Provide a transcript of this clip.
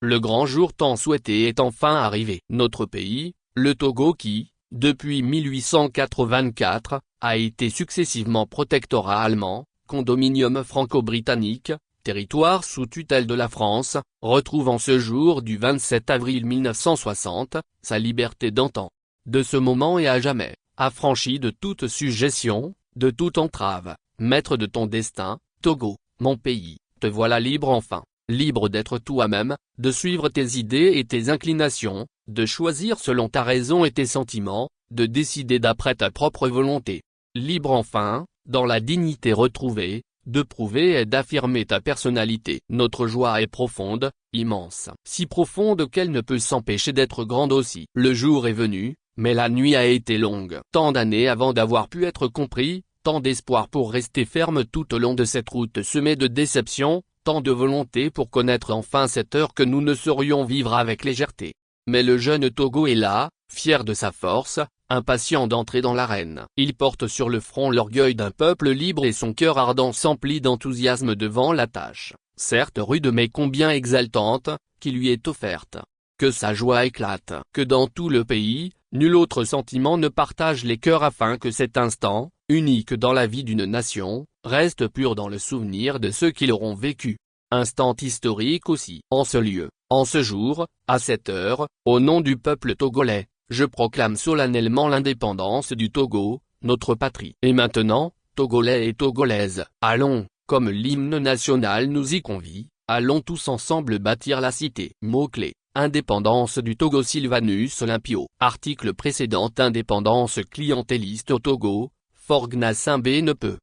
le grand jour tant souhaité est enfin arrivé. Notre pays, le Togo qui, depuis 1884, a été successivement protectorat allemand, condominium franco-britannique, territoire sous tutelle de la France, retrouve en ce jour du 27 avril 1960, sa liberté d'antan. De ce moment et à jamais, affranchi de toute sujétion, de toute entrave, maître de ton destin, Togo, mon pays, te voilà libre enfin, libre d'être toi-même, de suivre tes idées et tes inclinations, de choisir selon ta raison et tes sentiments, de décider d'après ta propre volonté. Libre enfin, dans la dignité retrouvée, de prouver et d'affirmer ta personnalité. Notre joie est profonde, immense. Si profonde qu'elle ne peut s'empêcher d'être grande aussi. Le jour est venu, mais la nuit a été longue. Tant d'années avant d'avoir pu être compris, tant d'espoir pour rester ferme tout au long de cette route semée de déceptions, tant de volonté pour connaître enfin cette heure que nous ne saurions vivre avec légèreté. Mais le jeune Togo est là, fier de sa force, impatient d'entrer dans l'arène. Il porte sur le front l'orgueil d'un peuple libre et son cœur ardent s'emplit d'enthousiasme devant la tâche, certes rude mais combien exaltante, qui lui est offerte. Que sa joie éclate. Que dans tout le pays, nul autre sentiment ne partage les cœurs afin que cet instant, unique dans la vie d'une nation, reste pur dans le souvenir de ceux qui l'auront vécu. Instant historique aussi. En ce lieu, en ce jour, à cette heure, au nom du peuple togolais, je proclame solennellement l'indépendance du Togo, notre patrie. Et maintenant, Togolais et Togolaises, allons, comme l'hymne national nous y convie, allons tous ensemble bâtir la cité. Mot-clé, indépendance du Togo. Sylvanus Olympio. Article précédent. Indépendance clientéliste au Togo, Forgna Simbé ne peut